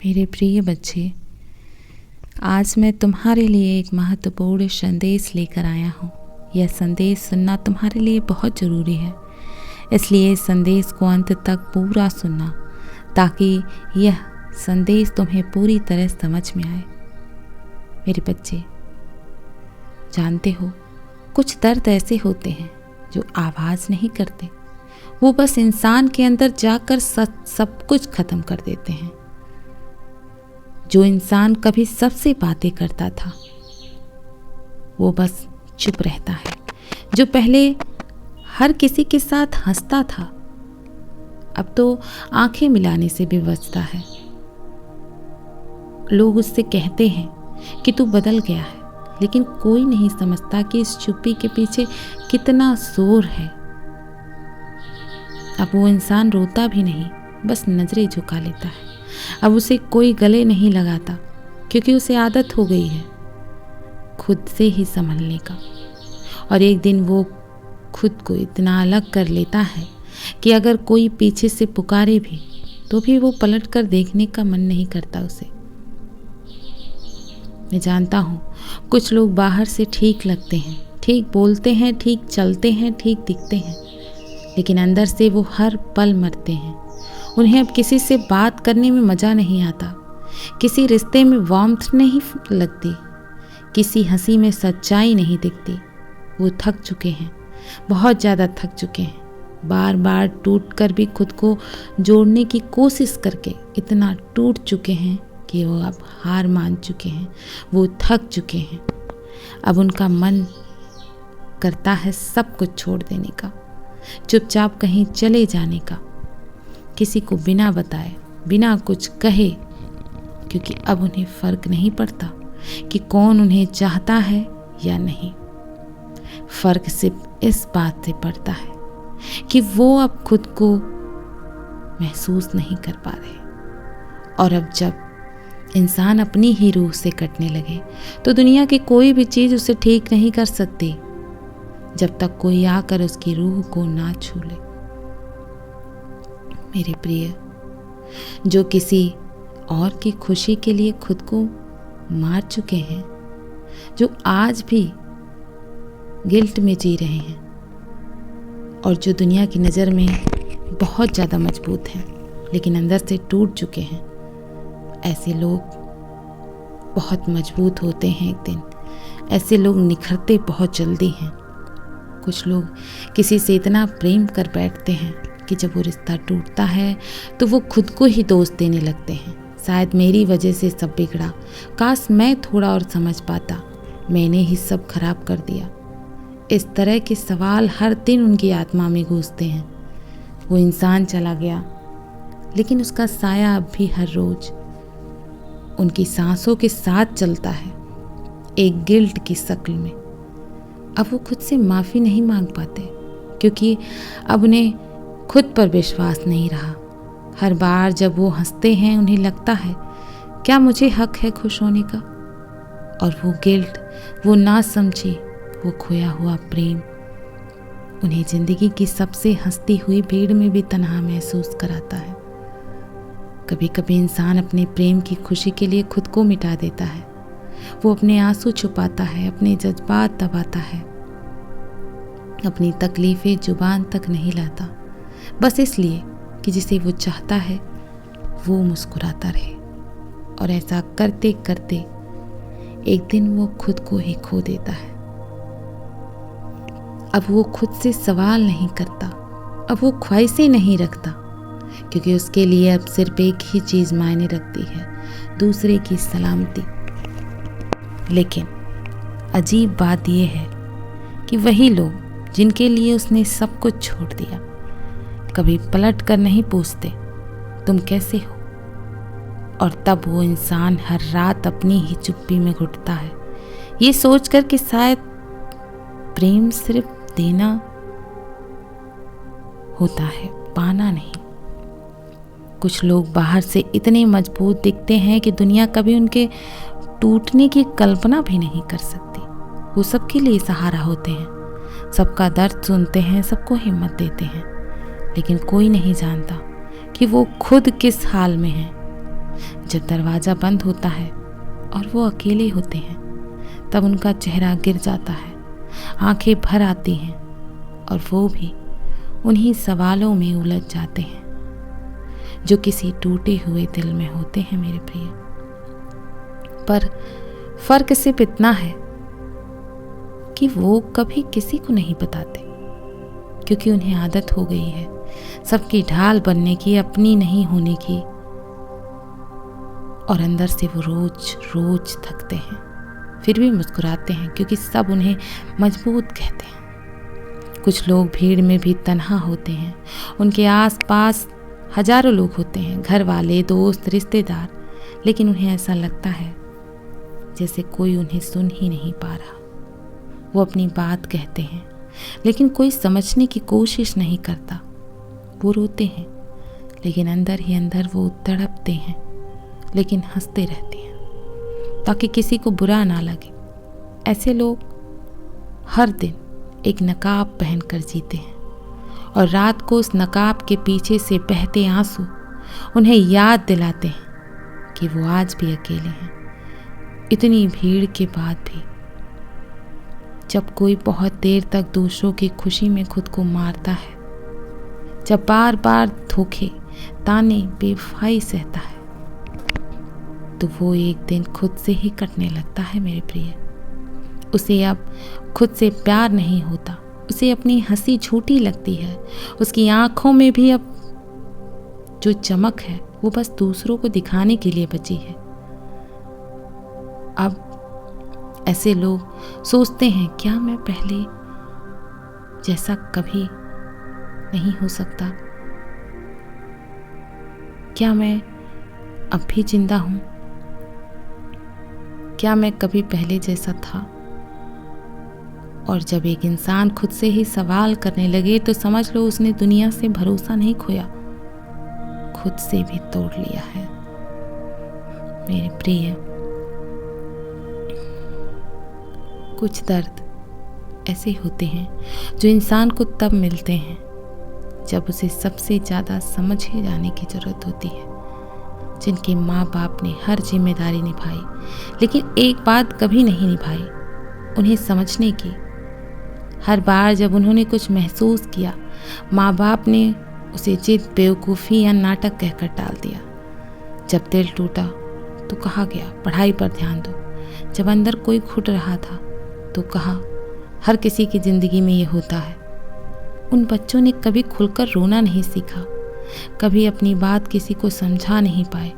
मेरे प्रिय बच्चे, आज मैं तुम्हारे लिए एक महत्वपूर्ण संदेश लेकर आया हूँ। यह संदेश सुनना तुम्हारे लिए बहुत ज़रूरी है, इसलिए इस संदेश को अंत तक पूरा सुनना ताकि यह संदेश तुम्हें पूरी तरह समझ में आए। मेरे बच्चे, जानते हो, कुछ दर्द ऐसे होते हैं जो आवाज़ नहीं करते, वो बस इंसान के अंदर जाकर सब कुछ खत्म कर देते हैं। जो इंसान कभी सबसे बातें करता था वो बस चुप रहता है। जो पहले हर किसी के साथ हंसता था अब तो आंखें मिलाने से भी बचता है। लोग उससे कहते हैं कि तू बदल गया है, लेकिन कोई नहीं समझता कि इस चुप्पी के पीछे कितना जोर है। अब वो इंसान रोता भी नहीं, बस नजरें झुका लेता है। अब उसे कोई गले नहीं लगाता क्योंकि उसे आदत हो गई है खुद से ही संभलने का। और एक दिन वो खुद को इतना अलग कर लेता है कि अगर कोई पीछे से पुकारे भी तो भी वो पलट कर देखने का मन नहीं करता उसे। मैं जानता हूँ कुछ लोग बाहर से ठीक लगते हैं, ठीक बोलते हैं, ठीक चलते हैं, ठीक दिखते हैं, लेकिन अंदर से वो हर पल मरते हैं। उन्हें अब किसी से बात करने में मज़ा नहीं आता, किसी रिश्ते में वार्मथ नहीं लगती, किसी हंसी में सच्चाई नहीं दिखती। वो थक चुके हैं, बहुत ज़्यादा थक चुके हैं। बार बार टूट कर भी खुद को जोड़ने की कोशिश करके इतना टूट चुके हैं कि वो अब हार मान चुके हैं, वो थक चुके हैं। अब उनका मन करता है सब कुछ छोड़ देने का, चुपचाप कहीं चले जाने का, किसी को बिना बताए, बिना कुछ कहे, क्योंकि अब उन्हें फर्क नहीं पड़ता कि कौन उन्हें चाहता है या नहीं। फर्क सिर्फ इस बात से पड़ता है कि वो अब खुद को महसूस नहीं कर पा रहे। और अब जब इंसान अपनी ही रूह से कटने लगे तो दुनिया की कोई भी चीज़ उसे ठीक नहीं कर सकती जब तक कोई आकर उसकी रूह को ना छू ले। मेरे प्रिय, जो किसी और की खुशी के लिए खुद को मार चुके हैं, जो आज भी गिल्ट में जी रहे हैं और जो दुनिया की नज़र में बहुत ज़्यादा मजबूत हैं लेकिन अंदर से टूट चुके हैं, ऐसे लोग बहुत मजबूत होते हैं एक दिन। ऐसे लोग निखरते बहुत जल्दी हैं। कुछ लोग किसी से इतना प्रेम कर बैठते हैं कि जब वो रिश्ता टूटता है तो वो खुद को ही दोष देने लगते हैं। शायद मेरी वजह से सब बिगड़ा, काश मैं थोड़ा और समझ पाता, मैंने ही सब खराब कर दिया। इस तरह के सवाल हर दिन उनकी आत्मा में घुसते हैं। वो इंसान चला गया लेकिन उसका साया अब भी हर रोज उनकी सांसों के साथ चलता है, एक गिल्ट की शक्ल में। अब वो खुद से माफ़ी नहीं मांग पाते क्योंकि अब उन्हें खुद पर विश्वास नहीं रहा। हर बार जब वो हंसते हैं उन्हें लगता है क्या मुझे हक है खुश होने का। और वो गिल्ट, वो ना समझी, वो खोया हुआ प्रेम उन्हें ज़िंदगी की सबसे हंसती हुई भीड़ में भी तन्हा महसूस कराता है। कभी कभी इंसान अपने प्रेम की खुशी के लिए खुद को मिटा देता है। वो अपने आंसू छुपाता है, अपने जज्बात दबाता है, अपनी तकलीफ़ें जुबान तक नहीं लाता, बस इसलिए कि जिसे वो चाहता है वो मुस्कुराता रहे। और ऐसा करते करते एक दिन वो खुद को ही खो देता है। अब वो खुद से सवाल नहीं करता, अब वो ख्वाहिशें नहीं रखता, क्योंकि उसके लिए अब सिर्फ एक ही चीज़ मायने रखती है, दूसरे की सलामती। लेकिन अजीब बात यह है कि वही लोग जिनके लिए उसने सब कुछ छोड़ दिया कभी पलट कर नहीं पूछते तुम कैसे हो। और तब वो इंसान हर रात अपनी ही चुप्पी में घुटता है, ये सोचकर कि शायद प्रेम सिर्फ देना होता है, पाना नहीं। कुछ लोग बाहर से इतने मजबूत दिखते हैं कि दुनिया कभी उनके टूटने की कल्पना भी नहीं कर सकती। वो सबके लिए सहारा होते हैं, सबका दर्द सुनते हैं, सबको हिम्मत देते हैं, लेकिन कोई नहीं जानता कि वो खुद किस हाल में है। जब दरवाज़ा बंद होता है और वो अकेले होते हैं तब उनका चेहरा गिर जाता है, आंखें भर आती हैं और वो भी उन्हीं सवालों में उलझ जाते हैं जो किसी टूटे हुए दिल में होते हैं मेरे प्रिय। पर फर्क सिर्फ इतना है कि वो कभी किसी को नहीं बताते, क्योंकि उन्हें आदत हो गई है सबकी ढाल बनने की, अपनी नहीं होने की, और अंदर से वो रोज रोज थकते हैं, फिर भी मुस्कुराते हैं क्योंकि सब उन्हें मजबूत कहते हैं। कुछ लोग भीड़ में भी तन्हा होते हैं, उनके आसपास हजारों लोग होते हैं, घर वाले, दोस्त, रिश्तेदार, लेकिन उन्हें ऐसा लगता है जैसे कोई उन्हें सुन ही नहीं पा रहा। वो अपनी बात कहते हैं लेकिन कोई समझने की कोशिश नहीं करता। वो रोते हैं लेकिन अंदर ही अंदर वो तड़पते हैं, लेकिन हंसते रहते हैं ताकि किसी को बुरा ना लगे। ऐसे लोग हर दिन एक नकाब पहनकर जीते हैं और रात को उस नकाब के पीछे से बहते आंसू उन्हें याद दिलाते हैं कि वो आज भी अकेले हैं। इतनी भीड़ के बाद भी जब कोई बहुत देर तक दूसरों की खुशी में खुद को मारता है, जब बार बार धोखे, ताने, बेवफाई सहता है, तो वो एक दिन खुद से ही कटने लगता है मेरे प्रिय। उसे अब खुद से प्यार नहीं होता, उसे अपनी हंसी झूठी लगती है, उसकी आंखों में भी अब जो चमक है वो बस दूसरों को दिखाने के लिए बची है। अब ऐसे लोग सोचते हैं क्या मैं पहले जैसा कभी नहीं हो सकता? क्या मैं अब भी जिंदा हूं? क्या मैं कभी पहले जैसा था? और जब एक इंसान खुद से ही सवाल करने लगे तो समझ लो उसने दुनिया से भरोसा नहीं खोया, खुद से भी तोड़ लिया है मेरे प्रिय। कुछ दर्द ऐसे होते हैं जो इंसान को तब मिलते हैं जब उसे सबसे ज़्यादा समझे जाने की ज़रूरत होती है, जिनके माँ बाप ने हर जिम्मेदारी निभाई लेकिन एक बात कभी नहीं निभाई, उन्हें समझने की। हर बार जब उन्होंने कुछ महसूस किया, माँ बाप ने उसे जिद, बेवकूफ़ी या नाटक कहकर टाल दिया। जब दिल टूटा तो कहा गया पढ़ाई पर ध्यान दो। जब अंदर कोई घुट रहा था तो कहा हर किसी की ज़िंदगी में ये होता है। उन बच्चों ने कभी खुलकर रोना नहीं सीखा, कभी अपनी बात किसी को समझा नहीं पाए,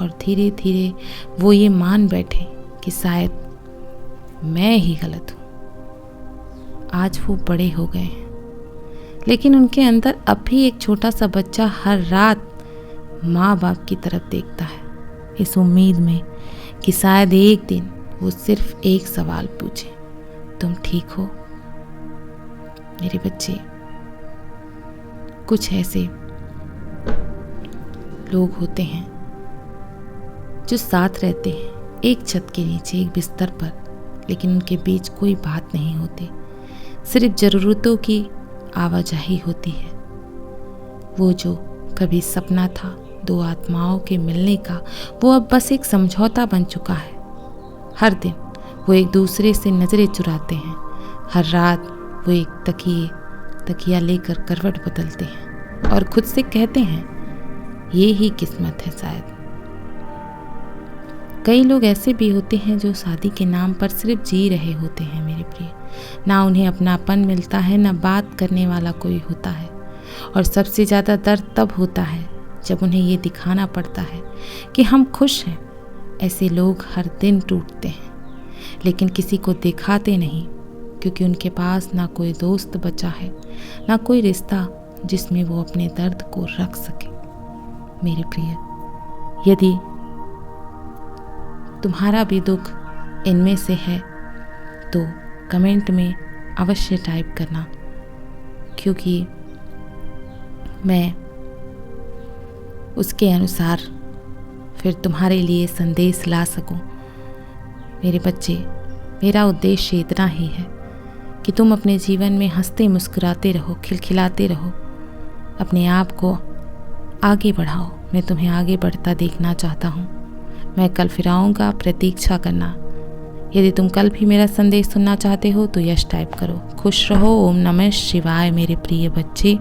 और धीरे धीरे वो ये मान बैठे कि शायद मैं ही गलत हूँ। आज वो बड़े हो गए हैं लेकिन उनके अंदर अब भी एक छोटा सा बच्चा हर रात माँ बाप की तरफ देखता है, इस उम्मीद में कि शायद एक दिन वो सिर्फ एक सवाल पूछे, तुम ठीक हो मेरे बच्चे? कुछ ऐसे लोग होते हैं जो साथ रहते हैं एक छत के नीचे, एक बिस्तर पर, लेकिन उनके बीच कोई बात नहीं होती, सिर्फ ज़रूरतों की आवाजाही होती है। वो जो कभी सपना था दो आत्माओं के मिलने का, वो अब बस एक समझौता बन चुका है। हर दिन वो एक दूसरे से नज़रें चुराते हैं, हर रात वो एक तकिया लेकर करवट बदलते हैं और खुद से कहते हैं ये ही किस्मत है शायद। कई लोग ऐसे भी होते हैं जो शादी के नाम पर सिर्फ जी रहे होते हैं मेरे प्रिय। ना उन्हें अपनापन मिलता है, ना बात करने वाला कोई होता है, और सबसे ज़्यादा दर्द तब होता है जब उन्हें ये दिखाना पड़ता है कि हम खुश हैं। ऐसे लोग हर दिन टूटते हैं लेकिन किसी को दिखाते नहीं, क्योंकि उनके पास ना कोई दोस्त बचा है, ना कोई रिश्ता जिसमें वो अपने दर्द को रख सके मेरे प्रिय। यदि तुम्हारा भी दुख इनमें से है तो कमेंट में अवश्य टाइप करना, क्योंकि मैं उसके अनुसार फिर तुम्हारे लिए संदेश ला सकूं। मेरे बच्चे, मेरा उद्देश्य इतना ही है कि तुम अपने जीवन में हंसते मुस्कुराते रहो, खिलखिलाते रहो, अपने आप को आगे बढ़ाओ। मैं तुम्हें आगे बढ़ता देखना चाहता हूँ। मैं कल फिर आऊँगा, प्रतीक्षा करना। यदि तुम कल भी मेरा संदेश सुनना चाहते हो तो यश टाइप करो। खुश रहो। ओम नमः शिवाय मेरे प्रिय बच्चे।